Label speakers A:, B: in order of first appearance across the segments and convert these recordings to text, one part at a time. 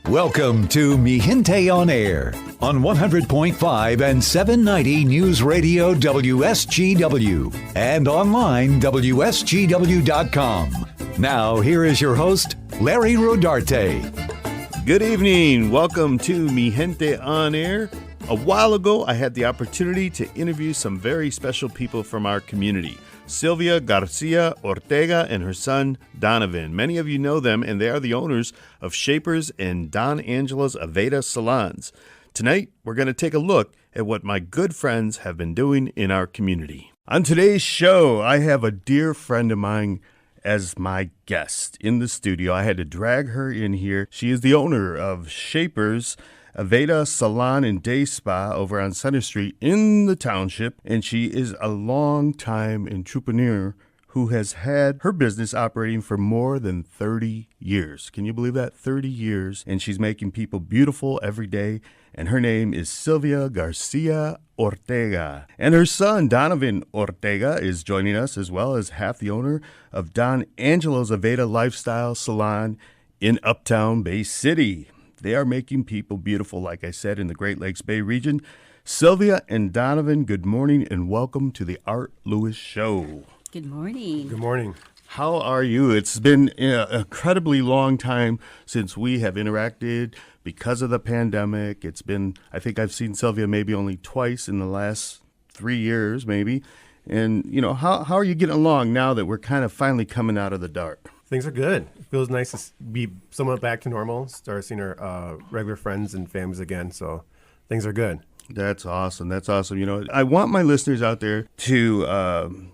A: Welcome to Mi Gente on Air on 100.5 and 790 News Radio WSGW and online WSGW.com. Now, here is your host, Larry Rodarte.
B: Good evening. Welcome to Mi Gente on Air. A while ago, I had the opportunity to interview some very special people from our community. Silvia Garcia Ortega and her son, Donovan. Many of you know them, and they are the owners of Shapers and Don Angela's Aveda Salons. Tonight, we're going to take a look at what my good friends have been doing in our community. On today's show, I have a dear friend of mine as my guest in the studio. I had to drag her in here. She is the owner of Shapers Aveda Salon and Day Spa over on Center Street in the township, and she is a long-time entrepreneur who has had her business operating for more than 30 years. Can you believe that? 30 years, and she's making people beautiful every day, and her name is Silvia Garcia Ortega. And her son, Donovan Ortega, is joining us, as well as half the owner of Don Angelo's Aveda Lifestyle Salon in Uptown Bay City. They are making people beautiful, like I said, in the Great Lakes Bay region. Sylvia and Donovan, good morning and welcome to the Art Lewis Show.
C: Good morning.
D: Good morning.
B: How are you? It's been an incredibly long time since we have interacted because of the pandemic. It's been, I think I've seen Sylvia maybe only twice in the last 3 years, maybe. And, you know, how are you getting along now that we're kind of finally coming out of the dark?
D: Things are good. It feels nice to be somewhat back to normal, start seeing our regular friends and families again. So things are good.
B: That's awesome. That's awesome. You know, I want my listeners out there to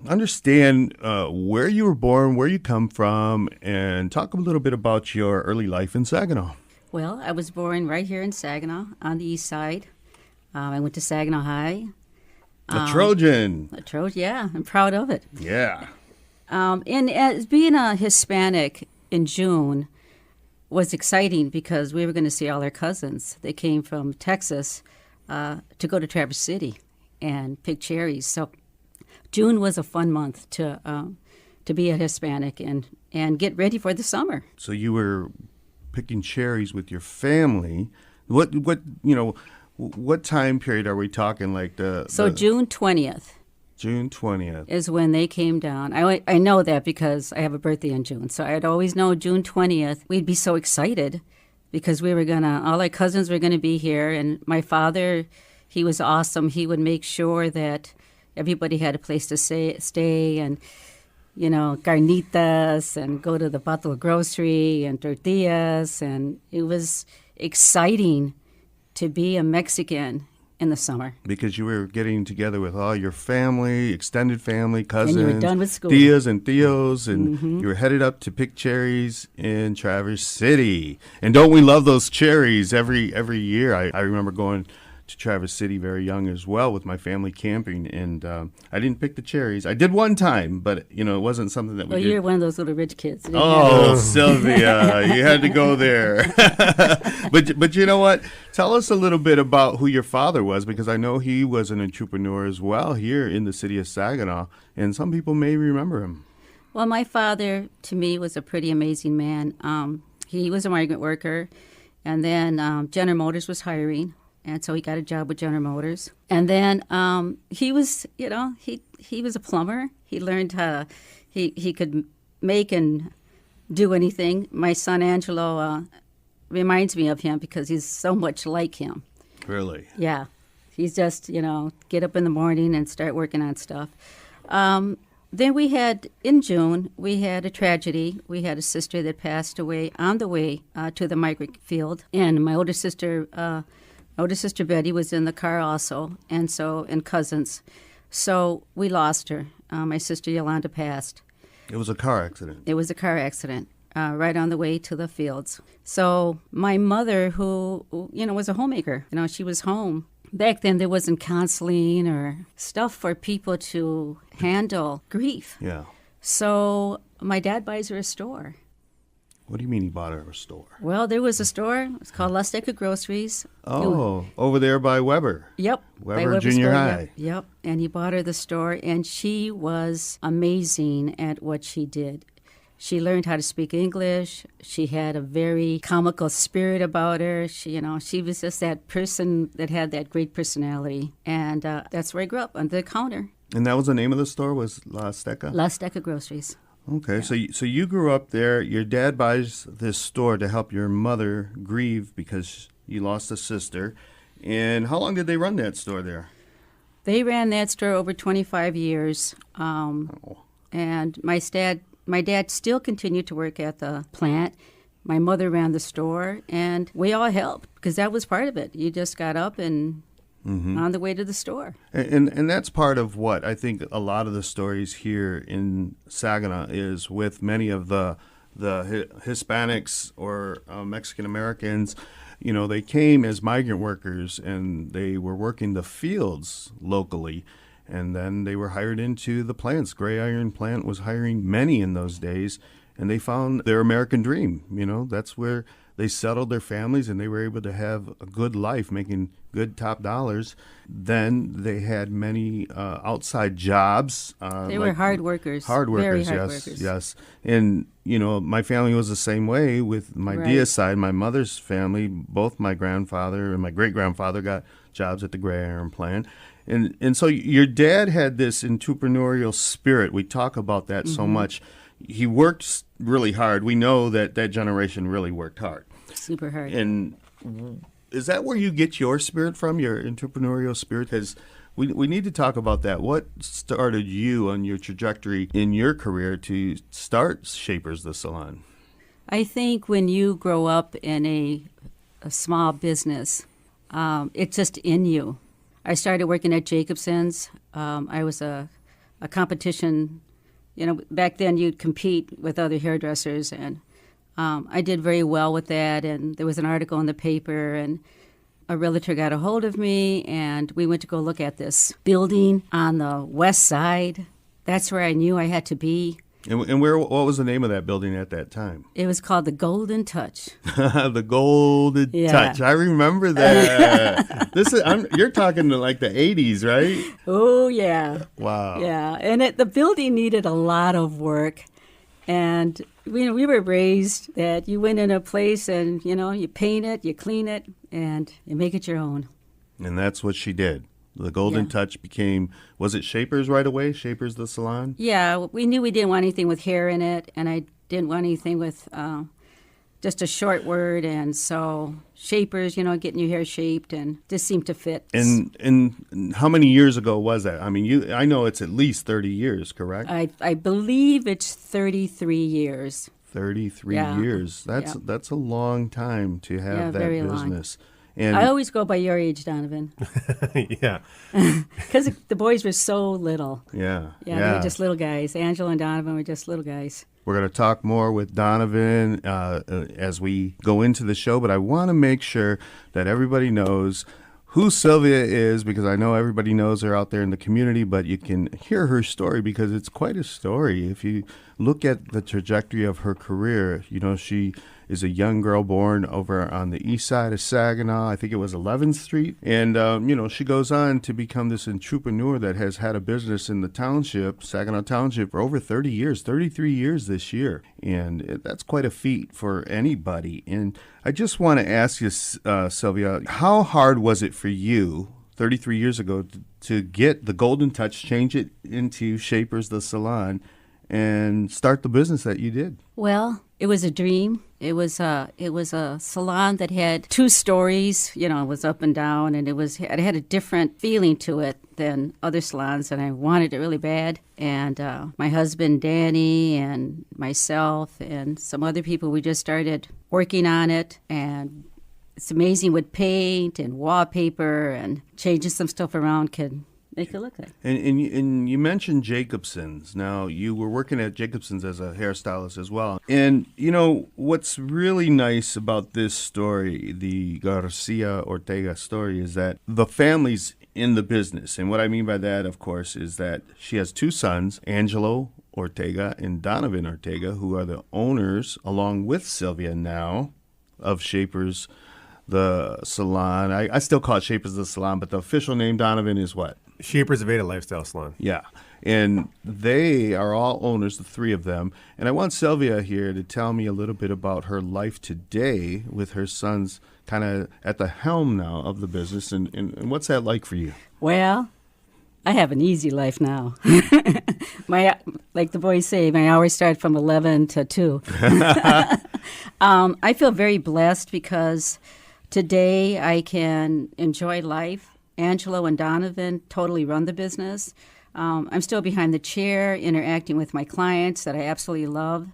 B: understand where you were born, where you come from, and talk a little bit about your early life in Saginaw.
C: Well, I was born right here in Saginaw on the east side. I went to Saginaw High.
B: A Trojan.
C: A Trojan, yeah. I'm proud of it.
B: Yeah.
C: And as being a Hispanic in June was exciting because we were going to see all our cousins. They came from Texas to go to Traverse City and pick cherries. So June was a fun month to be a Hispanic and get ready for the summer.
B: So you were picking cherries with your family. What time period are we talking? Like
C: June 20th.
B: June 20th.
C: Is when they came down. I know that because I have a birthday in June. So I'd always know June 20th, we'd be so excited because all our cousins were going to be here. And my father, he was awesome. He would make sure that everybody had a place to stay and, you know, carnitas and go to the bottle grocery and tortillas. And it was exciting to be a Mexican in the summer.
B: Because you were getting together with all your family, extended family, cousins.
C: And you were done with school.
B: Tias and Theos, and you were headed up to pick cherries in Traverse City. And don't we love those cherries every year? I remember going to Traverse City very young as well with my family camping, and I didn't pick the cherries. I did one time, but you know it wasn't something that we did.
C: Well, you're one of those little rich kids.
B: Oh, Sylvia, you had to go there. But you know what? Tell us a little bit about who your father was, because I know he was an entrepreneur as well here in the city of Saginaw, and some people may remember him.
C: Well, my father, to me, was a pretty amazing man. He was a migrant worker, and then General Motors was hiring. And so he got a job with General Motors. And then he was, you know, he was a plumber. He learned how he could make and do anything. My son Angelo reminds me of him because he's so much like him.
B: Really?
C: Yeah. He's just, you know, get up in the morning and start working on stuff. Then in June, we had a tragedy. We had a sister that passed away on the way to the migrant field. And my older sister Betty was in the car also, and cousins. So we lost her. My sister Yolanda passed.
B: It was a car accident.
C: It was a car accident right on the way to the fields. So my mother, who, you know, was a homemaker, you know, she was home. Back then there wasn't counseling or stuff for people to handle grief.
B: Yeah.
C: So my dad buys her a store.
B: What do you mean he bought her a store?
C: Well, there was a store. It's called Las Deca Groceries.
B: Oh, over there by Weber.
C: Yep.
B: Weber Junior High.
C: Yep. And he bought her the store, and she was amazing at what she did. She learned how to speak English. She had a very comical spirit about her. She was just that person that had that great personality. And that's where I grew up, under the counter.
B: And that was the name of the store, was La Azteca?
C: La Azteca Groceries.
B: Okay,
C: Yeah.
B: so you grew up there. Your dad buys this store to help your mother grieve because you lost a sister. And how long did they run that store there?
C: They ran that store over 25 years.
B: Oh.
C: And my dad still continued to work at the plant. My mother ran the store, and we all helped because that was part of it. You just got up and on the way to the store.
B: And that's part of what I think a lot of the stories here in Saginaw is with many of the Hispanics or Mexican Americans. They came as migrant workers and they were working the fields locally, and then they were hired into the plants. Gray Iron Plant was hiring many in those days, and they found their American dream. That's where they settled their families and they were able to have a good life, making good top dollars. Then they had many outside jobs.
C: They were hard workers.
B: Hard workers,
C: Very hard
B: yes,
C: workers.
B: yes. And, my family was the same way with my
C: Right.
B: Dia side. My mother's family, both my grandfather and my great-grandfather got jobs at the Gray Iron Plant. And so your dad had this entrepreneurial spirit. We talk about that so much. He worked really hard. We know that generation really worked hard.
C: Super hard.
B: And is that where you get your spirit from, your entrepreneurial spirit? Because we need to talk about that. What started you on your trajectory in your career to start Shapers the Salon?
C: I think when you grow up in a small business, it's just in you. I started working at Jacobson's. I was a competition. Back then you'd compete with other hairdressers, and I did very well with that. And there was an article in the paper, and a realtor got a hold of me, and we went to go look at this building on the west side. That's where I knew I had to be.
B: And what was the name of that building at that time?
C: It was called the Golden Touch.
B: The Golden
C: Yeah.
B: Touch. I remember that. You're talking to like the 80s, right?
C: Oh, yeah.
B: Wow.
C: Yeah, and the building needed a lot of work. And we were raised that you went in a place and, you paint it, you clean it, and you make it your own.
B: And that's what she did. The Golden
C: Yeah.
B: Touch became, was it Shapers right away? Shapers the Salon?
C: Yeah, we knew we didn't want anything with hair in it, and I didn't want anything with just a short word. And so Shapers, getting your hair shaped, and just seemed to fit.
B: And how many years ago was that? I mean, I know it's at least 30 years, correct?
C: I believe it's 33 years.
B: 33
C: Yeah.
B: years. That's a long time to have
C: Yeah,
B: that
C: very long.
B: business. And
C: I always go by your age, Donovan,
D: Yeah.
C: because the boys were so little.
B: yeah.
C: Yeah, they were just little guys. Angela and Donovan were just little guys.
B: We're going to talk more with Donovan as we go into the show, but I want to make sure that everybody knows who Silvia is, because I know everybody knows her out there in the community, but you can hear her story because it's quite a story. If you look at the trajectory of her career, she is a young girl born over on the east side of Saginaw. I think it was 11th Street. And, she goes on to become this entrepreneur that has had a business in the township, Saginaw Township, for over 30 years, 33 years this year. And that's quite a feat for anybody. And I just want to ask you, Silvia, how hard was it for you 33 years ago to get the Golden Touch, change it into Shapers the Salon, and start the business that you did?
C: Well, it was a dream. It was a salon that had 2 stories. It was up and down, and it had a different feeling to it than other salons, and I wanted it really bad. And my husband Danny and myself and some other people, we just started working on it, and it's amazing what paint and wallpaper and changing some stuff around can make it look like.
B: And you mentioned Jacobson's. Now, you were working at Jacobson's as a hairstylist as well. And, what's really nice about this story, the Garcia Ortega story, is that the family's in the business. And what I mean by that, of course, is that she has 2 sons, Angelo Ortega and Donovan Ortega, who are the owners, along with Silvia now, of Shapers the Salon. I still call it Shapers the Salon, but the official name, Donovan, is what?
D: Shapers Aveda Lifestyle Salon.
B: Yeah. And they are all owners, the three of them. And I want Silvia here to tell me a little bit about her life today with her sons kind of at the helm now of the business. And what's that like for you?
C: Well, I have an easy life now. Like the boys say, my hours start from 11 to 2. I feel very blessed because today I can enjoy life. Angelo and Donovan totally run the business. I'm still behind the chair, interacting with my clients that I absolutely love.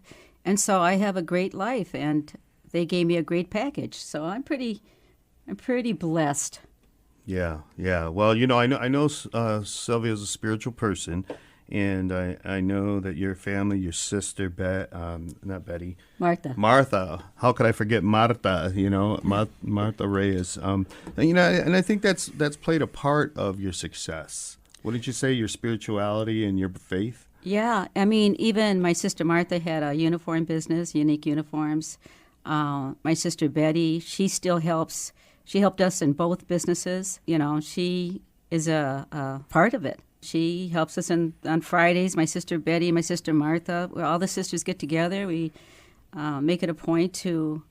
C: And so I have a great life, and they gave me a great package. So I'm pretty blessed.
B: Yeah. Well, I know Sylvia's a spiritual person, and I know that your family, your sister, not Betty. Martha. How could I forget Martha, Martha Reyes. And I think that's played a part of your success. What did you say, your spirituality and your faith?
C: Yeah, I mean, even my sister Martha had a uniform business, Unique Uniforms. My sister Betty, she still helps. She helped us in both businesses. She is a part of it. She helps us on Fridays. My sister Betty, my sister Martha, all the sisters get together. We make it a point to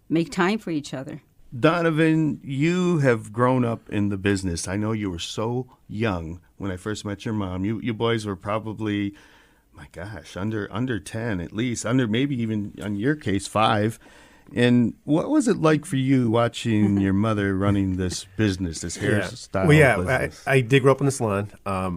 C: make time for each other.
B: Donovan, you have grown up in the business. I know you were so young when I first met your mom. You boys were probably, my gosh, under 10 at least, under maybe even, in your case, 5. And what was it like for you watching your mother running this business, this hairstyle business?
D: I did grow up in the salon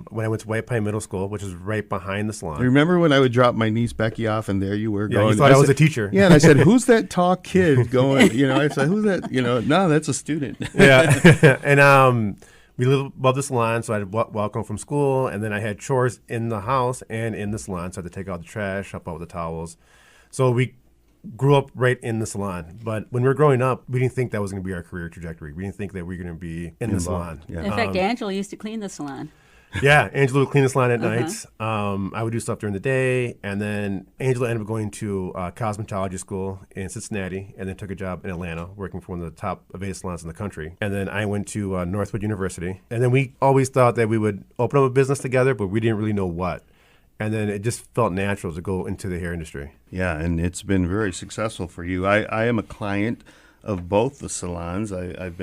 D: when I went to White Pine Middle School, which is right behind the salon.
B: Remember when I would drop my niece Becky off and there you were going?
D: Yeah, you thought I was a teacher.
B: Yeah, and I said, who's that tall kid going? I said, who's that? No, that's a student.
D: Yeah, and we lived above the salon, so I'd walk home from school, and then I had chores in the house and in the salon, so I had to take out the trash, help out with the towels. So we grew up right in the salon. But when we were growing up, we didn't think that was going to be our career trajectory. We didn't think that we were going to be in the salon.
B: Yeah.
C: In fact, Angela used to clean the salon.
D: Yeah, Angela would clean the salon at nights. I would do stuff during the day. And then Angela ended up going to cosmetology school in Cincinnati and then took a job in Atlanta working for one of the top Aveda salons in the country. And then I went to Northwood University. And then we always thought that we would open up a business together, but we didn't really know what. And then it just felt natural to go into the hair industry.
B: Yeah, and it's been very successful for you. I am a client of both the salons. I've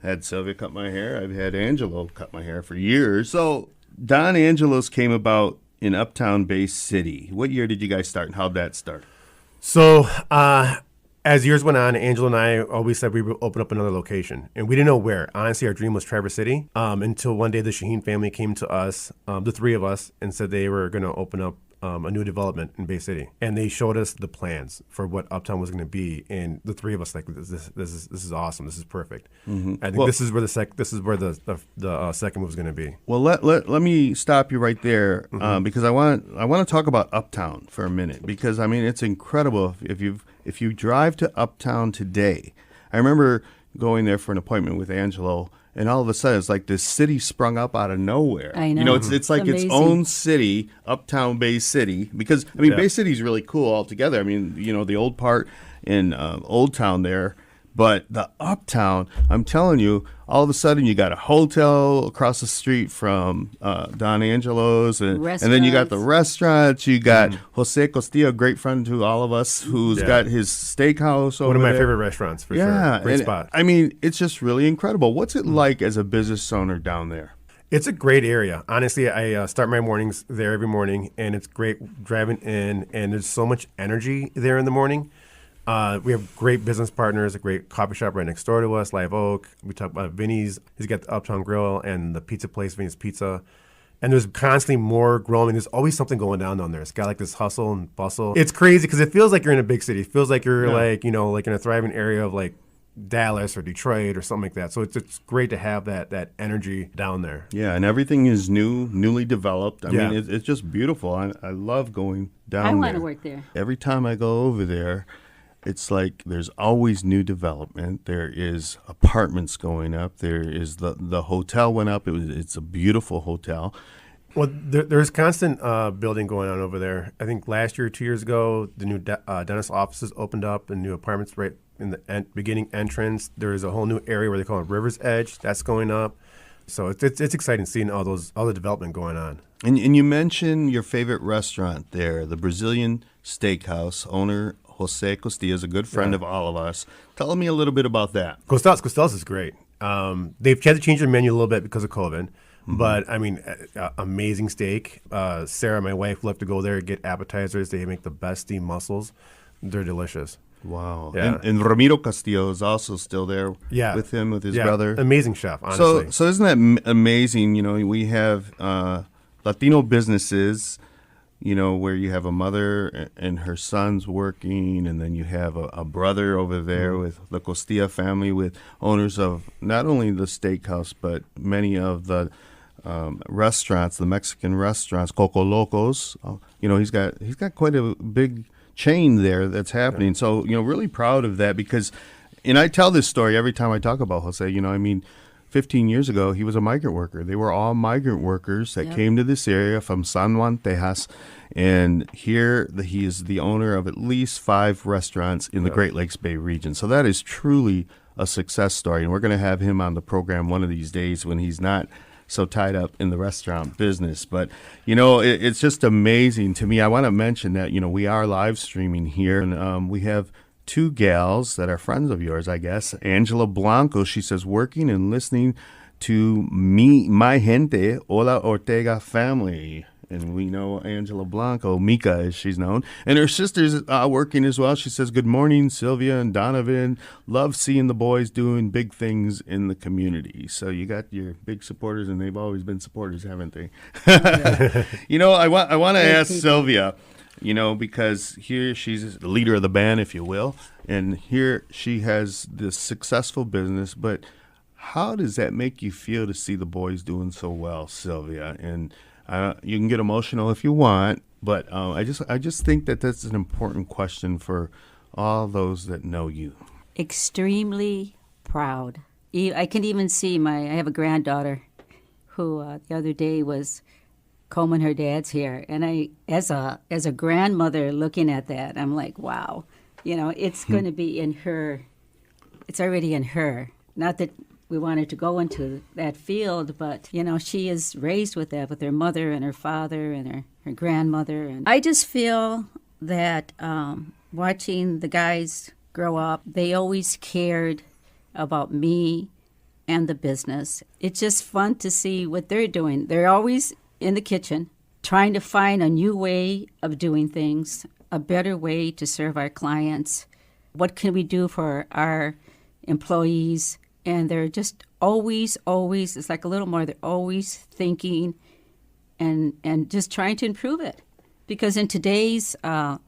B: had Silvia cut my hair. I've had Angelo cut my hair for years. So Don Angelo's came about in Uptown Bay City. What year did you guys start, and how'd that start?
D: So as years went on, Angela and I always said we would open up another location. And we didn't know where. Honestly, our dream was Traverse City until one day the Shaheen family came to us, the three of us, and said they were going to open up a new development in Bay City. And they showed us the plans for what Uptown was going to be. And the three of us, like, this is awesome. This is perfect. Mm-hmm. I think this is where the second move is going to be.
B: Well, let me stop you right there because I want to talk about Uptown for a minute, because I mean it's incredible if you drive to Uptown today. I remember going there for an appointment with Angelo, and all of a sudden it's like this city sprung up out of nowhere.
C: I know.
B: It's like its own city, Uptown Bay City, because I mean Bay City's really cool altogether. I mean, the old part in Old Town there. But the Uptown, I'm telling you, all of a sudden you got a hotel across the street from Don Angelo's, and then you got the restaurants. You got Jose Costillo, a great friend to all of us, who's got his steakhouse over
D: One of my
B: there.
D: favorite restaurants, for sure. Great spot.
B: I mean, it's just really incredible. What's it like as a business owner down there?
D: It's a great area. Honestly, I start my mornings there every morning, and it's great driving in, and there's so much energy there in the morning. We have great business partners, a great coffee shop right next door to us, Live Oak. We talk about Vinny's. He's got the Uptown Grill and the pizza place, Vinny's Pizza. And there's constantly more growing. There's always something going down there. It's got like this hustle and bustle. It's crazy because it feels like you're in a big city. It feels like you're like in a thriving area of like Dallas or Detroit or something like that. So it's great to have that energy down there.
B: Yeah, and everything is newly developed. I mean, it's just beautiful. I love going down there.
C: I want to work there.
B: Every time I go over there, it's like there's always new development. There is apartments going up. There is the hotel went up. It's a beautiful hotel.
D: Well, there's constant building going on over there. I think last year, 2 years ago, the new dentist offices opened up and new apartments right in the beginning entrance. There's a whole new area where they call it River's Edge. That's going up. So it's exciting seeing all the development going on.
B: And you mentioned your favorite restaurant there, the Brazilian Steakhouse. Owner Jose Costilla is a good friend of all of us. Tell me a little bit about that.
D: Costello's is great. They've had to change their menu a little bit because of COVID. But, I mean, amazing steak. Sarah, my wife, love to go there and get appetizers. They make the best steamed mussels. They're delicious.
B: Wow.
D: Yeah.
B: And Ramiro Castillo is also still there with him, with his brother.
D: Amazing chef, honestly.
B: So isn't that amazing? You know, we have Latino businesses, you know, where you have a mother and her sons working, and then you have a brother over there with the Costilla family, with owners of not only the steakhouse, but many of the restaurants, the Mexican restaurants, Coco Locos. You know, he's got quite a big chain there that's happening. Yeah. So, you know, really proud of that because, and I tell this story every time I talk about Jose, you know, I mean, 15 years ago, he was a migrant worker. They were all migrant workers that came to this area from San Juan, Texas. And here he is the owner of at least 5 restaurants in the Great Lakes Bay region. So that is truly a success story. And we're going to have him on the program one of these days when he's not so tied up in the restaurant business. But, you know, it's just amazing to me. I want to mention that, you know, we are live streaming here. And we have 2 gals that are friends of yours, I guess. Angela Blanco, she says, working and listening to my gente, Hola Ortega family. And we know Angela Blanco, Mika as she's known. And her sister's working as well. She says, good morning, Silvia and Donovan. Love seeing the boys doing big things in the community. So you got your big supporters, and they've always been supporters, haven't they? You know, I want to ask Silvia, you know, because here she's the leader of the band, if you will. And here she has this successful business. But how does that make you feel to see the boys doing so well, Silvia? And you can get emotional if you want, but I just think that that's an important question for all those that know you.
C: Extremely proud. I can even see I have a granddaughter who the other day was combing her dad's hair, and I, as a grandmother looking at that, I'm like, wow, you know, it's going to be in her. It's already in her. Not that we wanted to go into that field, but, you know, she is raised with that, with her mother and her father and her grandmother. And I just feel that watching the guys grow up, they always cared about me and the business. It's just fun to see what they're doing. They're always in the kitchen trying to find a new way of doing things, a better way to serve our clients. What can we do for our employees? And they're just always, it's like a little more, they're always thinking and just trying to improve it. Because in today it's a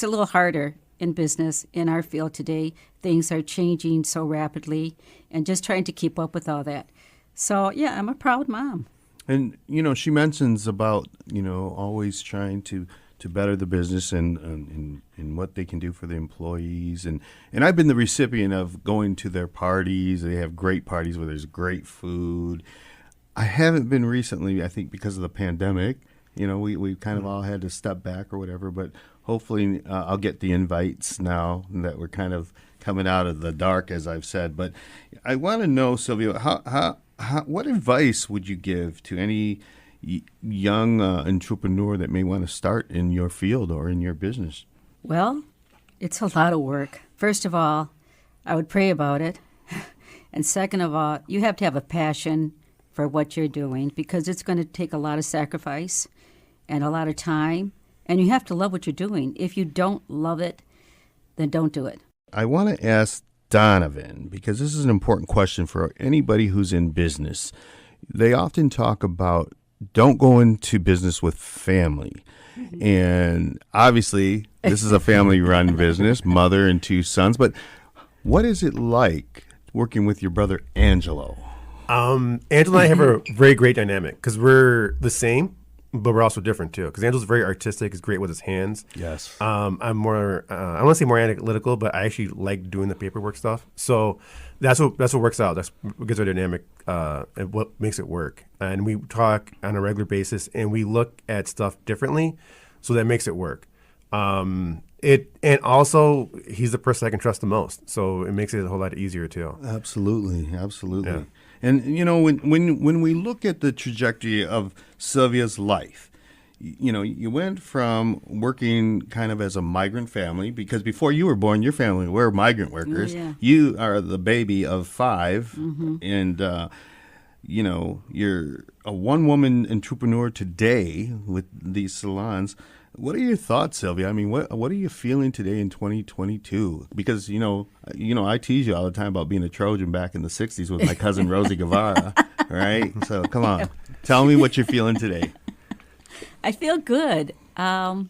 C: little harder in business, in our field today. Things are changing so rapidly and just trying to keep up with all that. So, yeah, I'm a proud mom.
B: And, you know, she mentions about, you know, always trying to better the business and what they can do for the employees. And I've been the recipient of going to their parties. They have great parties where there's great food. I haven't been recently, I think because of the pandemic. You know, we kind of all had to step back or whatever. But hopefully I'll get the invites now that we're kind of coming out of the dark, as I've said. But I want to know, Silvia, what advice would you give to any young entrepreneur that may want to start in your field or in your business?
C: Well, it's a lot of work. First of all, I would pray about it. And second of all, you have to have a passion for what you're doing because it's going to take a lot of sacrifice and a lot of time. And you have to love what you're doing. If you don't love it, then don't do it.
B: I want to ask Donovan, because this is an important question for anybody who's in business. They often talk about don't go into business with family. And obviously, this is a family-run business, mother and 2 sons. But what is it like working with your brother, Angelo?
D: Angelo and I have a very great dynamic because we're the same, but we're also different, too. Because Angelo's very artistic. He's great with his hands.
B: Yes.
D: I'm more, I don't want to say more analytical, but I actually like doing the paperwork stuff. So that's what works out. That's what gives our dynamic and what makes it work. And we talk on a regular basis, and we look at stuff differently, so that makes it work. And also, he's the person I can trust the most, so it makes it a whole lot easier, too.
B: Absolutely.
D: Yeah.
B: And, when we look at the trajectory of Silvia's life, you went from working kind of as a migrant family, because before you were born, your family were migrant workers.
C: Yeah.
B: You are the baby of 5, and, you're a one-woman entrepreneur today with these salons. What are your thoughts, Silvia? I mean, what are you feeling today in 2022? Because, I tease you all the time about being a Trojan back in the 60s with my cousin Rosie Guevara, right? So come on, tell me what you're feeling today.
C: I feel good. I'm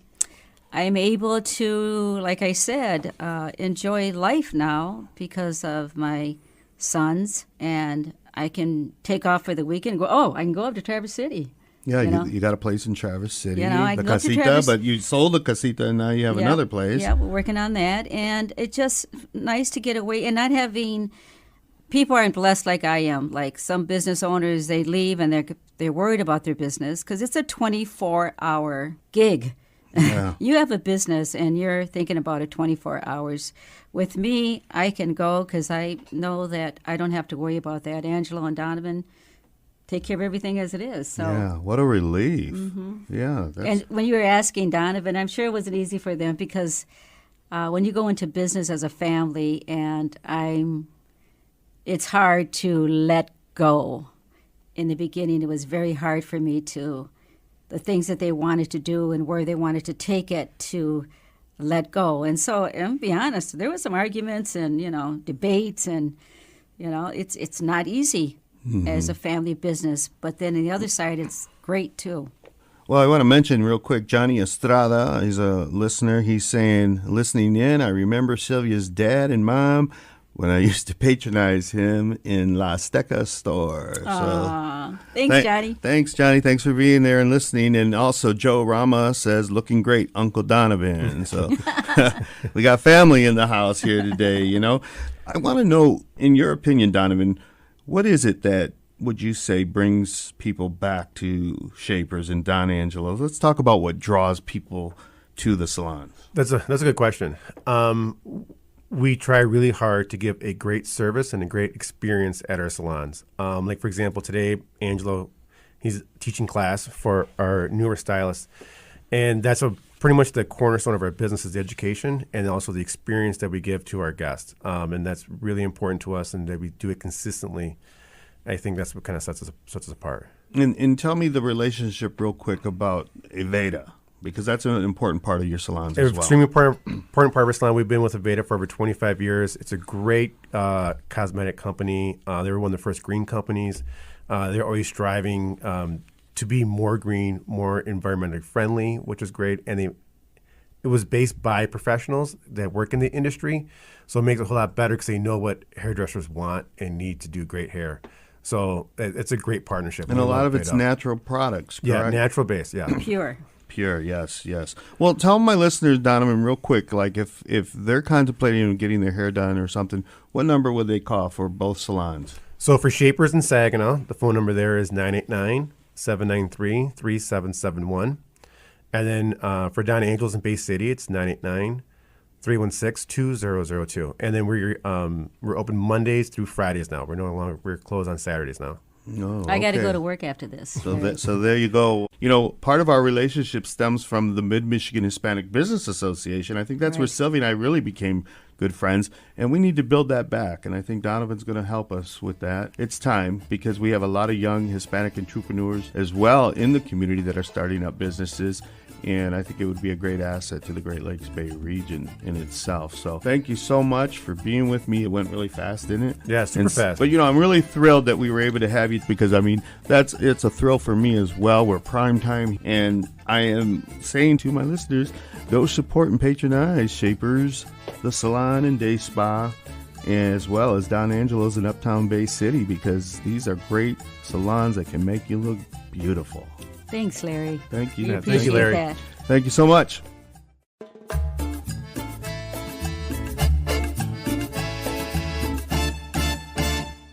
C: able to, like I said, enjoy life now because of my sons, and I can take off for the weekend and go, I can go up to Traverse City.
B: Yeah, you got a place in Traverse City,
C: I
B: the
C: can go to
B: casita, but you sold the casita and now you have another place.
C: Yeah, we're working on that, and it's just nice to get away and not having. People aren't blessed like I am. Like some business owners, they leave and they're worried about their business because it's a 24-hour gig.
B: Yeah.
C: You have a business and you're thinking about it 24 hours. With me, I can go because I know that I don't have to worry about that. Angelo and Donovan take care of everything as it is. So.
B: Yeah, what a relief. Yeah.
C: And when you were asking Donovan, I'm sure it wasn't easy for them because when you go into business as a family, and it's hard to let go. In the beginning, it was very hard for me the things that they wanted to do and where they wanted to take it, to let go. And so, and be honest, there was some arguments and, debates, and, it's not easy as a family business. But then on the other side, it's great too.
B: Well, I want to mention real quick, Johnny Estrada is a listener. He's saying, listening in, I remember Silvia's dad and mom when I used to patronize him in La Azteca store.
C: Thanks, Johnny.
B: Thanks, Johnny. Thanks for being there and listening. And also, Joe Rama says, looking great, Uncle Donovan. So we got family in the house here today, I want to know, in your opinion, Donovan, what is it that would you say brings people back to Shapers and Don Angelo's? Let's talk about what draws people to the salon.
D: That's a good question. We try really hard to give a great service and a great experience at our salons. Like, for example, today, Angelo, he's teaching class for our newer stylists. And that's pretty much the cornerstone of our business is the education and also the experience that we give to our guests. And that's really important to us, and that we do it consistently. I think that's what kind of sets us apart.
B: And tell me the relationship real quick about Aveda, because that's an important part of your salons as well.
D: Extremely important part of our salon. We've been with Aveda for over 25 years. It's a great cosmetic company. They were one of the first green companies. They're always striving to be more green, more environmentally friendly, which is great. And it was based by professionals that work in the industry. So it makes it a whole lot better because they know what hairdressers want and need to do great hair. So it's a great partnership.
B: And a lot of it's natural products, correct?
D: Yeah, natural based, yeah.
C: Pure,
B: yes. Well, tell my listeners, Donovan, real quick, like if they're contemplating getting their hair done or something, what number would they call for both salons?
D: So for Shapers in Saginaw, the phone number there is 989-793-3771. And then for Don Angelo's in Bay City, it's 989-316-2002. And then we're open Mondays through Fridays now. We're closed on Saturdays now.
B: Oh,
C: I got to
B: okay.
C: go to work after this.
B: So there you go. Part of our relationship stems from the Mid-Michigan Hispanic Business Association. I think that's where Silvia and I really became good friends, and we need to build that back. And I think Donovan's going to help us with that. It's time, because we have a lot of young Hispanic entrepreneurs as well in the community that are starting up businesses. And I think it would be a great asset to the Great Lakes Bay region in itself. So thank you so much for being with me. It went really fast, didn't it?
D: Yeah, super fast.
B: But, I'm really thrilled that we were able to have you, because, it's a thrill for me as well. We're prime time. And I am saying to my listeners, go support and patronize Shapers, the Salon and Day Spa, as well as Don Angelo's in Uptown Bay City, because these are great salons that can make you look beautiful.
C: Thanks, Larry.
B: Thank you.
C: We
D: Thank you, Larry.
C: that.
B: Thank you so much.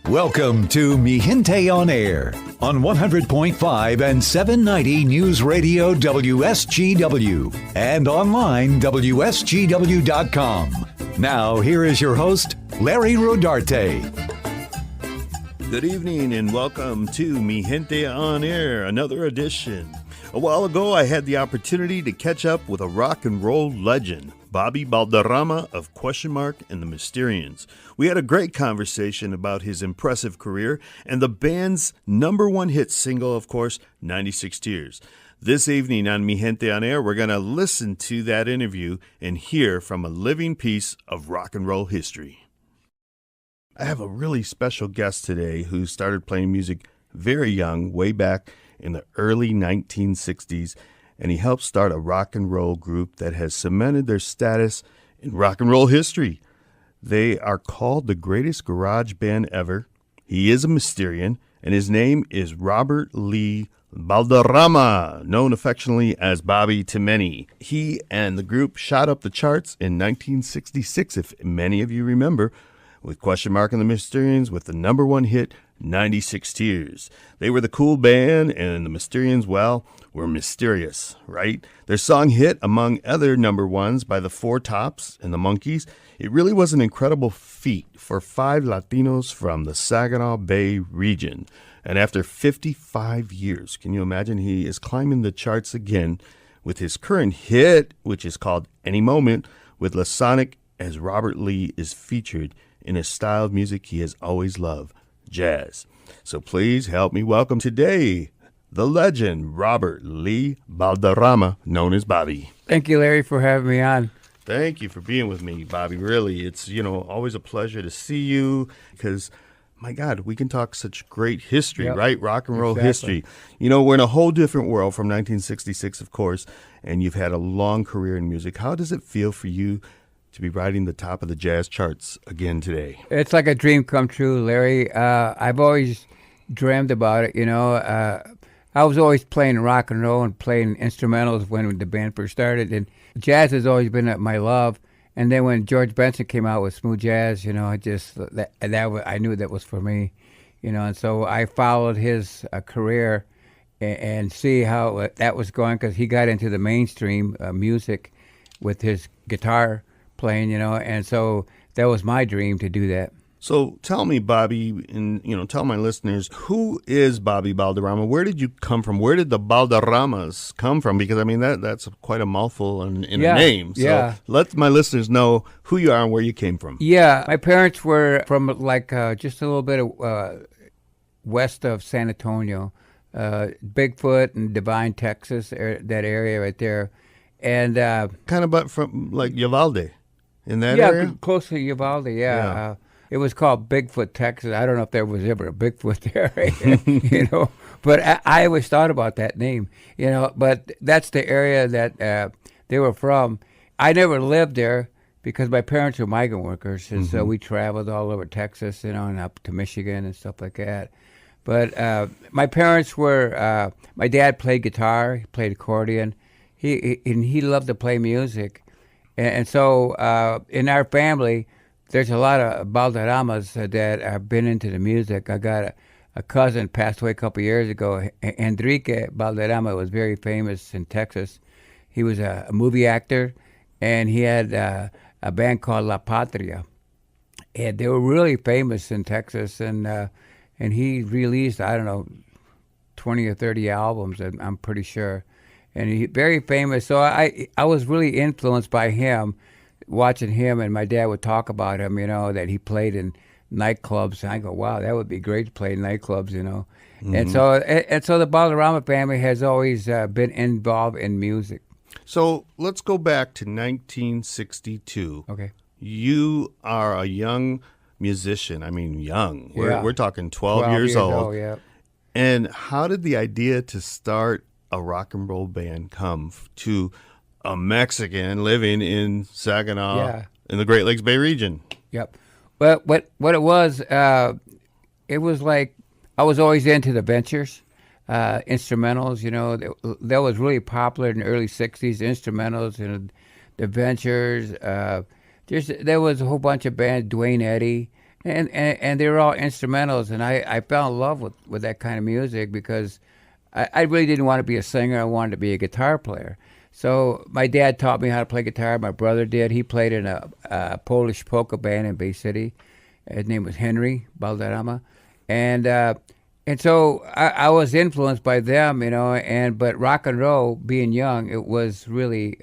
A: Welcome to Mi Gente on Air on 100.5 and 790 News Radio WSGW and online WSGW.com. Now, here is your host, Larry Rodarte.
B: Good evening and welcome to Mi Gente on Air, another edition. A while ago, I had the opportunity to catch up with a rock and roll legend, Bobby Balderrama of Question Mark and the Mysterians. We had a great conversation about his impressive career and the band's number one hit single, of course, 96 Tears. This evening on Mi Gente on Air, we're going to listen to that interview and hear from a living piece of rock and roll history. I have a really special guest today who started playing music very young, way back in the early 1960s, and he helped start a rock and roll group that has cemented their status in rock and roll history. They are called the greatest garage band ever. He is a Mysterian, and his name is Robert Lee Balderrama, known affectionately as Bobby to many. He and the group shot up the charts in 1966, if many of you remember, with Question Mark and the Mysterians with the number one hit, 96 Tears. They were the cool band, and the Mysterians, well, were mysterious, right? Their song hit among other number ones by the Four Tops and the Monkees. It really was an incredible feat for five Latinos from the Saginaw Bay region. And after 55 years, can you imagine, he is climbing the charts again with his current hit, which is called Any Moment, with Lasonic, as Robert Lee is featured in a style of music he has always loved, jazz. So please help me welcome today the legend, Robert Lee Balderrama, known as Bobby.
E: Thank you, Larry, for having me on.
B: Thank you for being with me, Bobby. Really, it's, always a pleasure to see you because, my God, we can talk such great history, right? Rock and roll history. We're in a whole different world from 1966, of course, and you've had a long career in music. How does it feel for you to be riding the top of the jazz charts again today?
E: It's like a dream come true, Larry. I've always dreamed about it, I was always playing rock and roll and playing instrumentals when the band first started, and jazz has always been my love. And then when George Benson came out with smooth jazz, I knew that was for me, and so I followed his career and see how that was going, because he got into the mainstream music with his guitar playing, and so that was my dream to do that.
B: So tell me, Bobby, and tell my listeners, who is Bobby Balderrama? Where did you come from? Where did the Balderramas come from? Because that's quite a mouthful in a name. So let my listeners know who you are and where you came from.
E: Yeah, my parents were from just a little bit of west of San Antonio, Bigfoot and Divine, Texas, that area right there, and
B: kind of but from like Uvalde, in that area.
E: Yeah, close to Uvalde. Yeah. It was called Bigfoot, Texas. I don't know if there was ever a Bigfoot there, but I always thought about that name, but that's the area that they were from. I never lived there because my parents were migrant workers, and so we traveled all over Texas, and up to Michigan and stuff like that. But my parents were, my dad played guitar, he played accordion, he loved to play music. And so in our family, there's a lot of Balderramas that have been into the music. I got a cousin passed away a couple of years ago. Enrique Balderrama was very famous in Texas. He was a movie actor, and he had a band called La Patria. And they were really famous in Texas, and he released, 20 or 30 albums, I'm pretty sure. And he very famous. So I was really influenced by him, watching him, and my dad would talk about him, that he played in nightclubs. And I go, wow, that would be great to play in nightclubs, And so the Balderrama family has always been involved in music.
B: So let's go back to 1962.
E: Okay.
B: You are a young musician. I mean, young.
E: Yeah.
B: We're talking 12 years old.
E: Yeah.
B: And how did the idea to start a rock and roll band come to a Mexican living in Saginaw in the Great Lakes Bay region?
E: Yep. But what it was like I was always into the ventures, instrumentals. That was really popular in the early '60s. Instrumentals and the ventures. There was a whole bunch of bands, Dwayne Eddy, and they were all instrumentals. And I fell in love with that kind of music because I really didn't want to be a singer. I wanted to be a guitar player. So my dad taught me how to play guitar. My brother did. He played in a Polish polka band in Bay City. His name was Henry Balderrama. And so I was influenced by them, but rock and roll, being young, it was really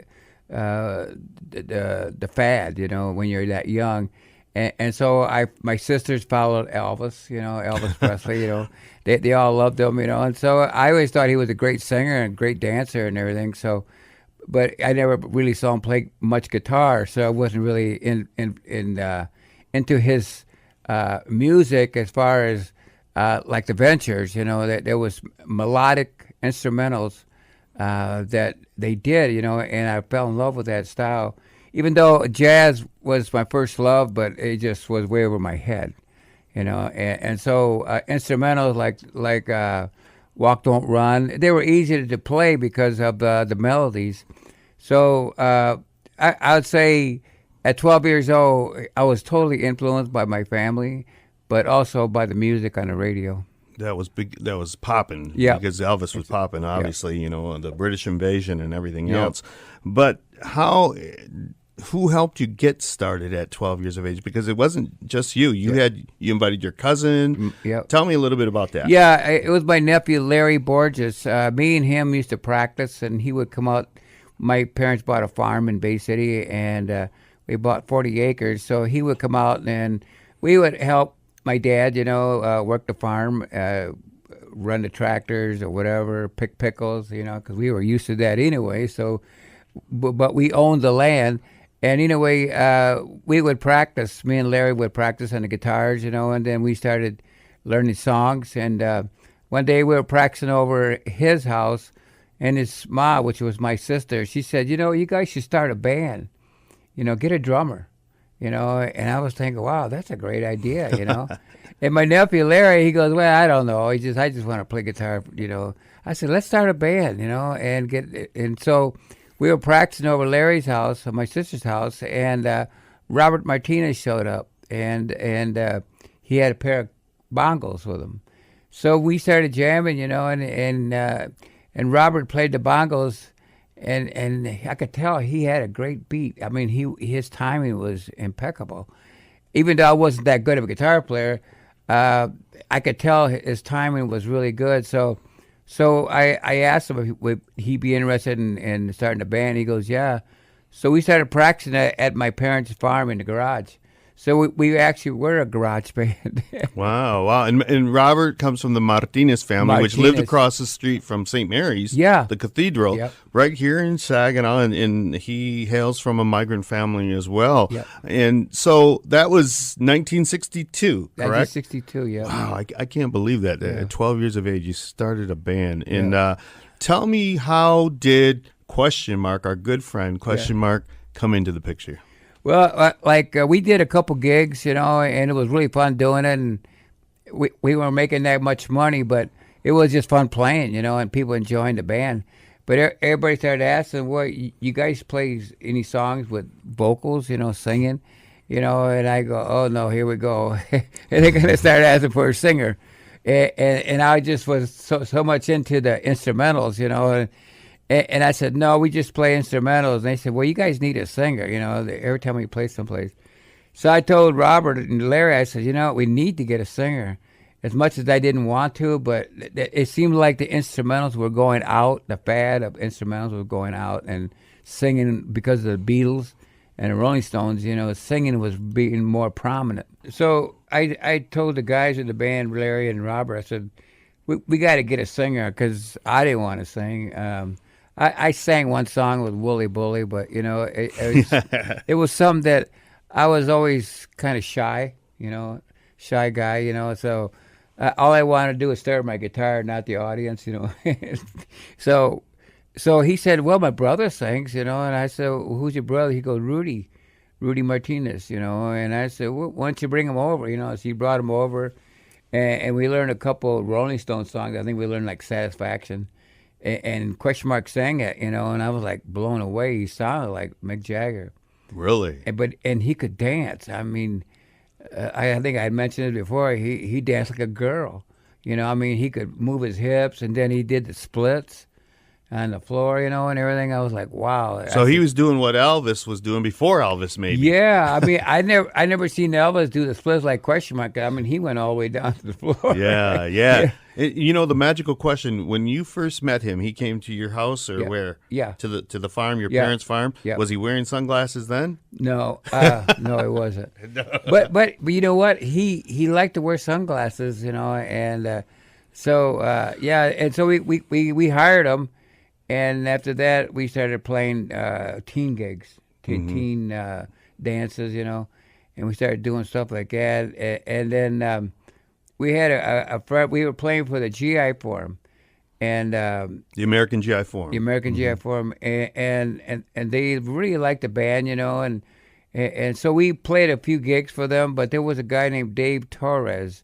E: the fad, when you're that young. And so my sisters followed Elvis, Elvis Presley, they all loved him, and so I always thought he was a great singer and great dancer and everything. So, but I never really saw him play much guitar, so I wasn't really into his music as far as like the Ventures, that there was melodic instrumentals that they did, and I fell in love with that style. Even though jazz was my first love, but it just was way over my head, and so instrumentals like Walk Don't Run, they were easy to play because of the melodies. So I would say at 12 years old, I was totally influenced by my family, but also by the music on the radio.
B: That was big. That was popping.
E: Yeah,
B: because Elvis was popping, obviously. The British invasion and everything
E: Yeah.
B: else. But who helped you get started at 12 years of age? Because it wasn't just you. You invited your cousin.
E: Yep.
B: Tell me a little bit about that.
E: Yeah, it was my nephew Larry Borges. Me and him used to practice, and he would come out. My parents bought a farm in Bay City, and we bought 40 acres. So he would come out, and we would help my dad, work the farm, run the tractors or whatever, pick pickles, because we were used to that anyway. So, but we owned the land. And anyway, we would practice. Me and Larry would practice on the guitars, and then we started learning songs. And one day we were practicing over his house, and his ma, which was my sister, she said, you guys should start a band, get a drummer, and I was thinking, wow, that's a great idea, And my nephew Larry, he goes, well, I don't know. I just want to play guitar, I said, let's start a band, and so we were practicing over Larry's house, my sister's house, and Robert Martinez showed up, and he had a pair of bongos with him. So we started jamming, and Robert played the bongos, and I could tell he had a great beat. I mean, his timing was impeccable. Even though I wasn't that good of a guitar player, I could tell his timing was really good. So I asked him if would he be interested in starting a band. He goes, yeah. So we started practicing at my parents' farm in the garage. So we actually were a garage band.
B: Wow. And Robert comes from the Martinez family, which lived across the street from St. Mary's, the cathedral, right here in Saginaw, and he hails from a migrant family as well.
E: Yep.
B: And so that was 1962, correct?
E: 1962, yeah.
B: Wow, I can't believe that. Yeah. At 12 years of age, you started a band. And tell me, how did our good friend, come into the picture?
E: Well, we did a couple gigs, and it was really fun doing it. And we weren't making that much money, but it was just fun playing, and people enjoying the band. But everybody started asking, well, you guys play any songs with vocals, singing? And I go, oh, no, here we go. And they're going to start asking for a singer. And I just was so much into the instrumentals, and I said, no, we just play instrumentals. And they said, well, you guys need a singer, every time we play someplace. So I told Robert and Larry, I said, we need to get a singer. As much as I didn't want to, but it seemed like the instrumentals were going out, the fad of instrumentals was going out, and singing, because of the Beatles and the Rolling Stones, singing was being more prominent. So I told the guys in the band, Larry and Robert, I said, we got to get a singer, because I didn't want to sing. I sang one song with Wooly Bully, but, it was something that I was always kind of shy guy, so all I wanted to do was stare at my guitar, not the audience, So he said, well, my brother sings, and I said, well, who's your brother? He goes, Rudy Martinez, and I said, well, why don't you bring him over, So he brought him over, and we learned a couple of Rolling Stone songs. I think we learned, like, Satisfaction. And sang it, and I was like blown away. He sounded like Mick Jagger.
B: Really?
E: And he could dance. I mean, I think I had mentioned it before. He danced like a girl. He could move his hips, and then he did the splits. on the floor, and everything. I was like, wow.
B: So he was doing what Elvis was doing before Elvis, maybe.
E: Yeah, I mean, I never seen Elvis do the splits like question mark. I mean, he went all the way down to the floor.
B: Yeah. The magical question, when you first met him, he came to your house or where?
E: Yeah.
B: To the farm, your parents' farm?
E: Yeah.
B: Was he wearing sunglasses then?
E: No, no, it wasn't. But you know what? He liked to wear sunglasses, and so we hired him, and after that we started playing teen gigs, teen dances, and we started doing stuff like that, and then we had a friend. We were playing for the GI Forum, and
B: the American GI Forum.
E: The American GI Forum, and they really liked the band, and so we played a few gigs for them. But there was a guy named Dave Torres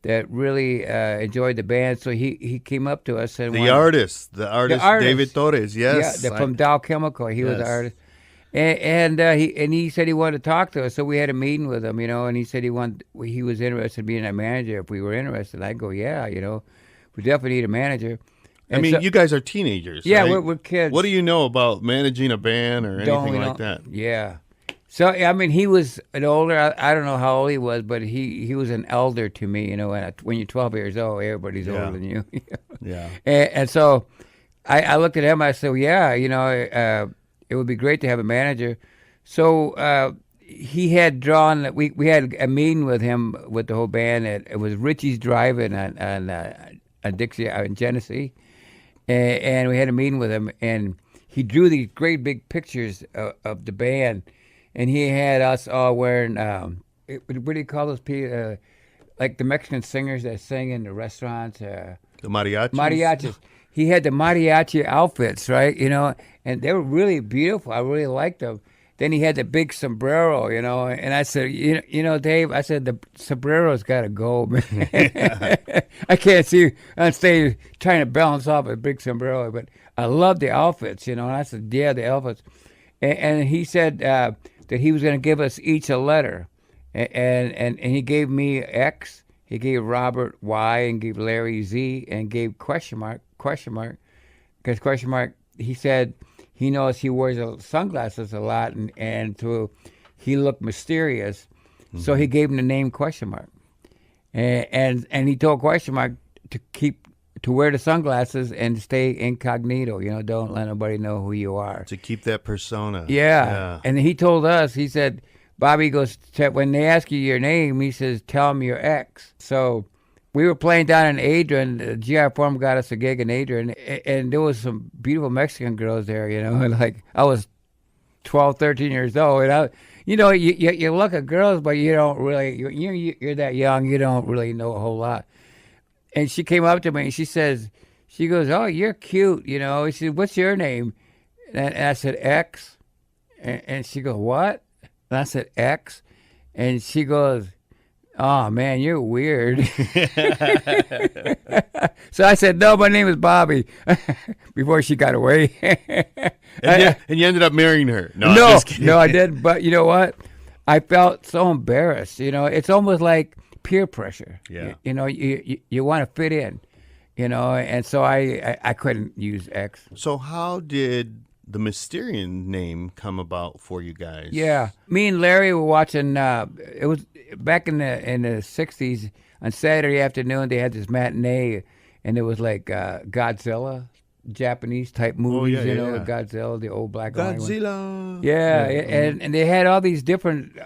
E: that really enjoyed the band, so he came up to us and
B: the artist David Torres, yes,
E: from Dow Chemical. He was the artist. And he said he wanted to talk to us, so we had a meeting with him, and he said he was interested in being a manager if we were interested. I go, yeah, we definitely need a manager. And
B: I mean, you guys are teenagers,
E: yeah,
B: right?
E: we're kids.
B: What do you know about managing a band or anything like that?
E: Yeah. So, I mean, he was an older, I don't know how old he was, but he was an elder to me, and when you're 12 years old, everybody's older than you.
B: Yeah.
E: And so I looked at him, I said, yeah, it would be great to have a manager. So he had drawn. We had a meeting with him with the whole band. It was Richie's Drive-In on Dixie in Genesee, and we had a meeting with him. And he drew these great big pictures of the band, and he had us all wearing. What do you call those people? Like the Mexican singers that sing in the restaurants. The
B: mariachis.
E: Mariachis. He had the mariachi outfits, right? And they were really beautiful. I really liked them. Then he had the big sombrero, and I said, Dave, I said, the sombrero's got to go, man. I can't see you on stage trying to balance off a big sombrero, but I love the outfits, and I said, yeah, the outfits. And he said that he was going to give us each a letter, and he gave me X, he gave Robert Y, and gave Larry Z, and gave question mark, because question mark, he said he knows he wears sunglasses a lot, and so he looked mysterious, so he gave him the name question mark, and he told question mark to wear the sunglasses and stay incognito, don't let nobody know who you are,
B: to keep that persona.
E: Yeah. And he told us, he said, Bobby goes, when they ask you your name, he says, tell them your ex. So we were playing down in Adrian. The GI Forum got us a gig in Adrian, and there was some beautiful Mexican girls there, and like I was 12, 13 years old, and you look at girls, but you don't really, you're that young, you don't really know a whole lot. And she came up to me and she goes, oh, you're cute, She said, what's your name? And I said, X. And she goes, what? And I said, X. And she goes, oh, man, you're weird. So I said, no, my name is Bobby, before she got away.
B: And you ended up marrying her. No, I'm
E: no,
B: just kidding.
E: I didn't. But you know what? I felt so embarrassed. It's almost like peer pressure.
B: Yeah.
E: You want to fit in, and so I couldn't use X.
B: So how did the Mysterian name come about for you guys?
E: Yeah, me and Larry were watching. It was back in the '60s. On Saturday afternoon, they had this matinee, and it was like Godzilla, Japanese type movies.
B: Yeah.
E: Godzilla, the old black and white one.
B: Godzilla.
E: Yeah, and they had all these different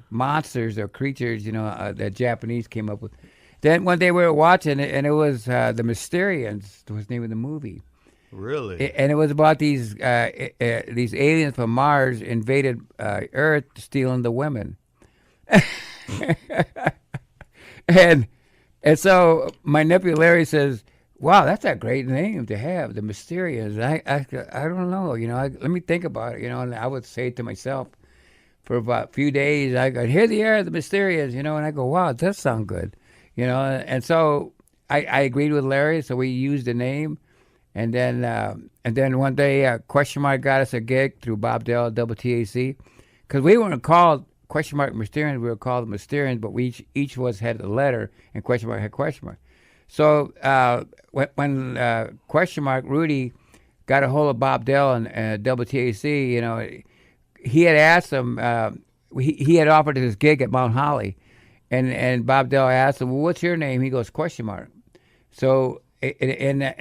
E: monsters or creatures, that Japanese came up with. Then one day we were watching it, and it was the Mysterians. Was the name of the movie.
B: Really?
E: And it was about these aliens from Mars invaded Earth, stealing the women. and so my nephew Larry says, "Wow, that's a great name to have, the Mysterians." I don't know, let me think about it, and I would say to myself for about a few days, I go, "Here they are, the Mysterians," and I go, "Wow, it does sound good," and so I agreed with Larry, so we used the name. And then one day, Question Mark got us a gig through Bob Dell, WTAC, because we weren't called Question Mark Mysterians, we were called the Mysterians, but we each of us had a letter, and Question Mark had Question Mark. So when Question Mark Rudy got a hold of Bob Dell and WTAC, he had asked him. He had offered his gig at Mount Holly, and Bob Dell asked him, "Well, what's your name?" He goes, Question Mark. So in the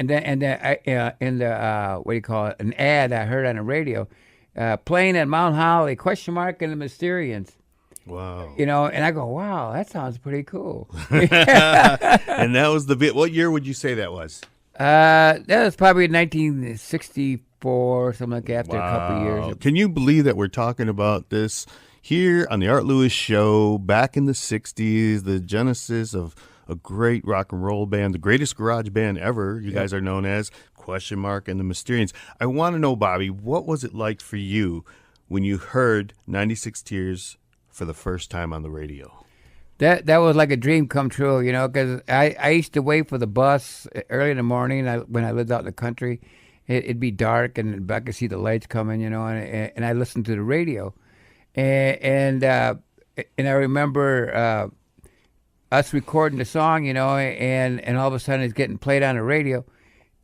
E: what do you call it? An ad I heard on the radio, playing at Mount Holly, Question Mark and the Mysterians.
B: Wow.
E: And I go, wow, that sounds pretty cool.
B: And that was the bit. What year would you say that was?
E: That was probably 1964, something like that, after a couple of years.
B: Can you believe that we're talking about this here on the Art Lewis Show back in the 60s, the genesis of a great rock and roll band, the greatest garage band ever, you guys are known as, Question Mark and the Mysterians. I want to know, Bobby, what was it like for you when you heard 96 Tears for the first time on the radio?
E: That was like a dream come true, because I used to wait for the bus early in the morning when I lived out in the country. It'd be dark, and I could see the lights coming, and I listened to the radio. And I remember us recording the song, and all of a sudden it's getting played on the radio.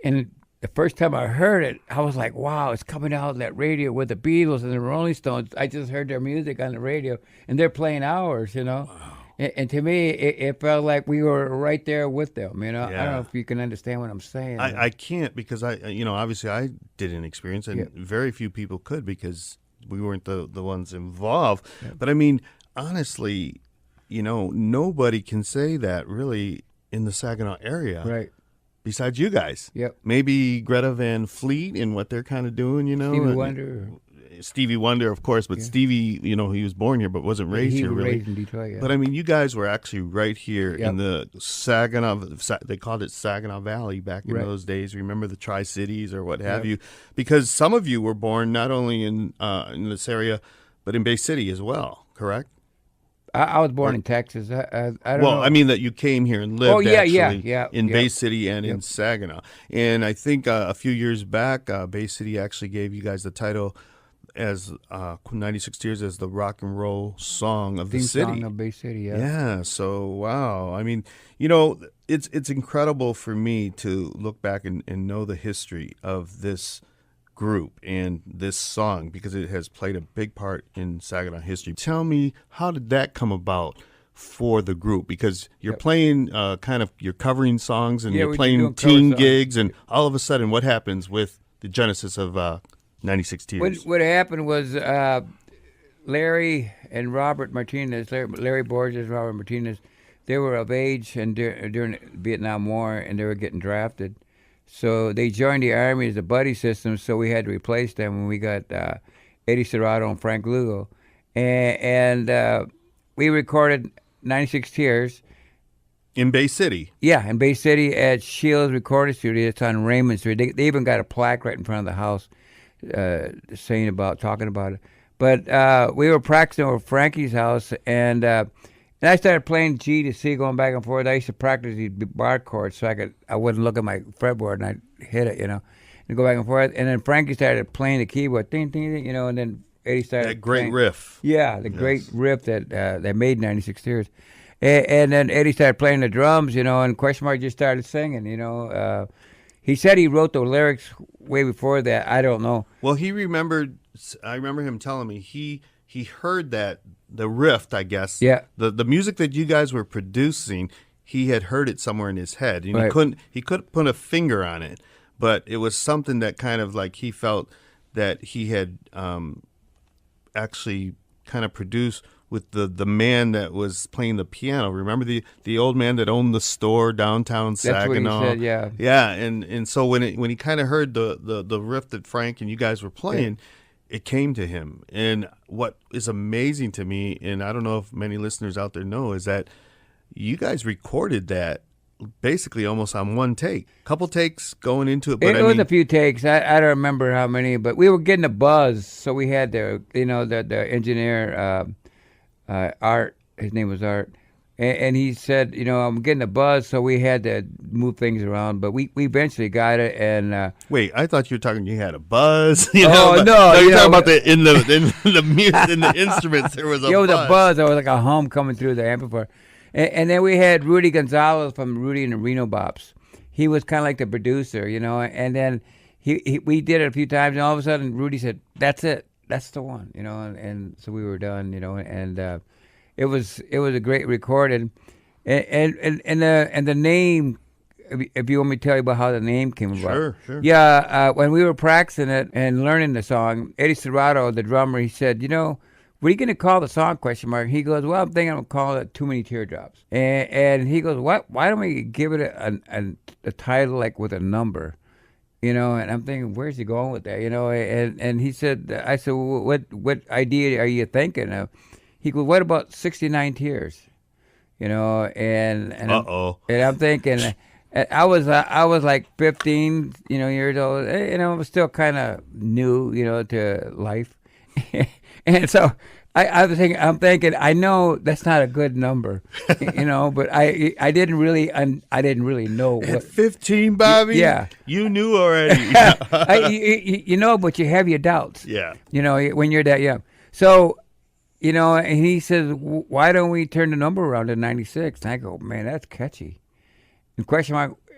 E: And the first time I heard it, I was like, wow, it's coming out of that radio with the Beatles and the Rolling Stones. I just heard their music on the radio, and they're playing ours, Wow. And to me, it felt like we were right there with them, I don't know if you can understand what I'm saying.
B: I can't, because obviously I didn't experience it, and very few people could, because we weren't the ones involved. Yeah. But I mean, honestly, nobody can say that really in the Saginaw area.
E: Right.
B: Besides you guys.
E: Yep.
B: Maybe Greta Van Fleet and what they're kind of doing, Stevie Wonder, of course, but Stevie, he was born here but wasn't raised here, really.
E: Raised in Detroit, yeah.
B: But I mean, you guys were actually right here in the Saginaw, they called it Saginaw Valley back in those days. Remember the Tri-Cities or what have you? Because some of you were born not only in this area, but in Bay City as well, correct?
E: I was born in Texas. I don't know.
B: Well, I mean that you came here and lived in Bay City and in Saginaw. And I think a few years back, Bay City actually gave you guys the title as 96 Tears as the rock and roll song of the city.
E: Song of Bay City,
B: Yeah, so wow. I mean, it's incredible for me to look back and know the history of this group and this song, because it has played a big part in Saginaw history. Tell me, how did that come about for the group? Because you're playing you're covering songs and you're playing teen gigs, and all of a sudden what happens with the genesis of 96 Tears?
E: What happened was Larry and Robert Martinez, Larry Borges, Robert Martinez, they were of age and during the Vietnam War, and they were getting drafted. So they joined the Army as a buddy system, so we had to replace them when we got Eddie Serrato and Frank Lugo. And we recorded 96 Tears.
B: In Bay City?
E: Yeah, in Bay City at Shields Recording Studio. It's on Raymond Street. They even got a plaque right in front of the house talking about it. But we were practicing over Frankie's house, and I started playing G to C, going back and forth. I used to practice these bar chords so I wouldn't look at my fretboard and I'd hit it, and go back and forth. And then Frankie started playing the keyboard, ding, ding, ding, and then Eddie started
B: that great
E: playing,
B: riff.
E: Yeah, the great riff that made 96 Tears. And then Eddie started playing the drums, and Question Mark just started singing, He said he wrote the lyrics way before that. I don't know.
B: Well, I remember him telling me he heard that, the riff, I guess.
E: Yeah.
B: The music that you guys were producing, he had heard it somewhere in his head. And he couldn't put a finger on it, but it was something that kind of like he felt that he had actually kind of produced with the man that was playing the piano. Remember the old man that owned the store downtown Saginaw?
E: That's what he said, yeah.
B: Yeah, and so when he kind of heard the riff that Frank and you guys were playing, it came to him. And what is amazing to me, and I don't know if many listeners out there know, is that you guys recorded that basically almost on one take. Couple takes going into it. But
E: it was a few takes. I don't remember how many, but we were getting a buzz, so we had the engineer, Art, his name was Art, and he said, I'm getting a buzz, so we had to move things around, but we eventually got it. And
B: wait, I thought you were talking you had a buzz.
E: No,
B: you're talking about in the music, in the instruments there was a buzz.
E: There was a buzz. There was like a hum coming through the amplifier. And then we had Rudy Gonzalez from Rudy and the Reno Bops. He was kind of like the producer, you know. And then we did it a few times, and all of a sudden Rudy said, "That's it. That's the one," you know. And so we were done, you know. And it was a great record, and the name. If you want me to tell you about how the name came about.
B: Sure.
E: Yeah, when we were practicing it and learning the song, Eddie Serrato, the drummer, he said, "You know, what are you going to call the song, ? He goes, "Well, I'm thinking I'm going to call it Too Many Teardrops." And he goes, "What? Why don't we give it a title like with a number?" You know, and I'm thinking, where's he going with that? You know, and he said, I said, well, what idea are you thinking of? He goes, what about 69 Tears? You know, and I'm thinking... I was like 15, you know, years old. You know, I was still kind of new, you know, to life, and so I'm thinking, I know that's not a good number, you know, but I didn't really know.
B: At 15, Bobby,
E: yeah,
B: you knew already.
E: You know, but you have your doubts.
B: Yeah,
E: you know, when you're that young. So, you know, and he says, why don't we turn the number around to 96? And I go, man, that's catchy. And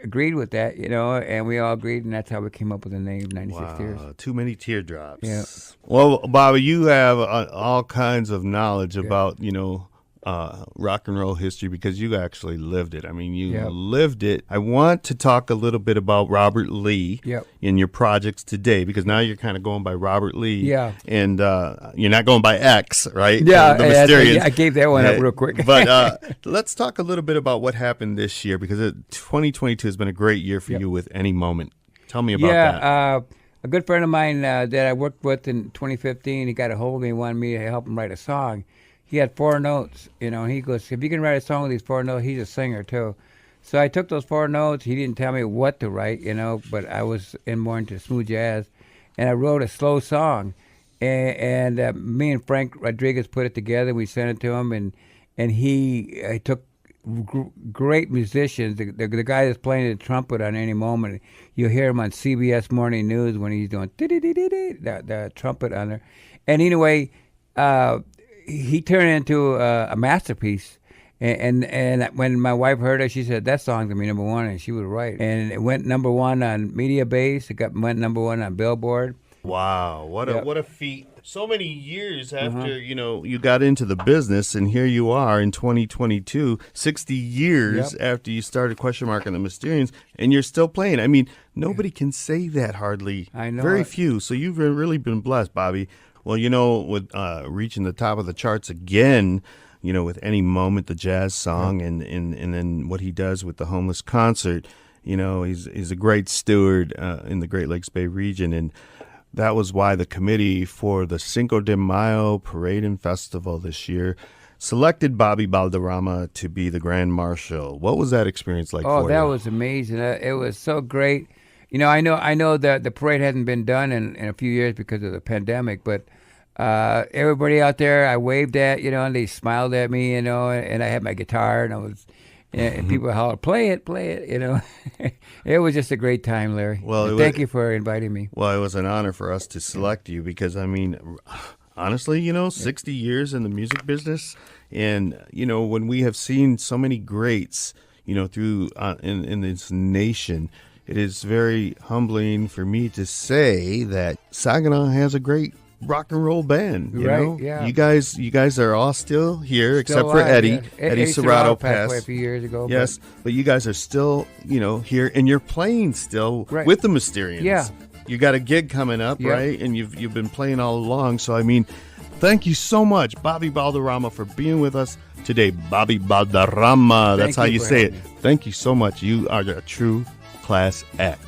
E: agreed with that, you know, and we all agreed, and that's how we came up with the name 96 Tears.
B: Too Many Teardrops.
E: Yeah.
B: Well, Bobby, you have all kinds of knowledge about, you know, rock and roll history because you actually lived it. I mean, you lived it. I want to talk a little bit about Robert Lee in your projects today because now you're kind of going by Robert Lee.
E: Yeah.
B: And you're not going by X, right?
E: Yeah.
B: The Mysterians.
E: I gave that one up real quick.
B: But let's talk a little bit about what happened this year because 2022 has been a great year for you with Any Moment. Tell me about that.
E: Yeah. A good friend of mine that I worked with in 2015, he got a hold of me and wanted me to help him write a song. He had 4 notes, you know, and he goes, if you can write a song with these 4 notes, he's a singer too. So I took those 4 notes. He didn't tell me what to write, you know, but I was more into smooth jazz. And I wrote a slow song. And me and Frank Rodriguez put it together. We sent it to him, and he took great musicians. The guy that's playing the trumpet on Any Moment, you'll hear him on CBS Morning News when he's doing the trumpet on there. And anyway, he turned it into a masterpiece, and when my wife heard it, she said that song's gonna be number 1, and she was right. And it went number 1 on Media Base. Went number 1 on Billboard.
B: Wow, what a feat! So many years after you know you got into the business, and here you are in 2022, 60 years after you started ? And the Mysterians, and you're still playing. I mean, nobody can say that hardly.
E: I know.
B: Very few. So you've really been blessed, Bobby. Well, you know, with reaching the top of the charts again, you know, with Any Moment, the jazz song, and then what he does with the homeless concert, you know, he's a great steward in the Great Lakes Bay region. And that was why the committee for the Cinco de Mayo Parade and Festival this year selected Bobby Balderrama to be the Grand Marshal. What was that experience like for you? Oh,
E: that was amazing. It was so great. You know, I know that the parade hasn't been done in a few years because of the pandemic, but everybody out there I waved at, you know, and they smiled at me, you know, and I had my guitar, and I was, and people hollered, play it, you know. It was just a great time, Larry. Well, thank you for inviting me.
B: Well, it was an honor for us to select you because, I mean, honestly, you know, 60 years in the music business, and, you know, when we have seen so many greats, you know, through in this nation, it is very humbling for me to say that Saginaw has a great rock and roll band. You know?
E: Yeah.
B: You guys are all still here, except for Eddie. Yeah.
E: Eddie
B: Serrato
E: passed away a few years ago.
B: Yes, but you guys are still, you know, here, and you're playing still with the Mysterians.
E: Yeah.
B: You got a gig coming up, right? And you've been playing all along. So I mean, thank you so much, Bobby Balderrama, for being with us today. Bobby Balderrama. That's how you say it. Thank you so much. You are a true class act.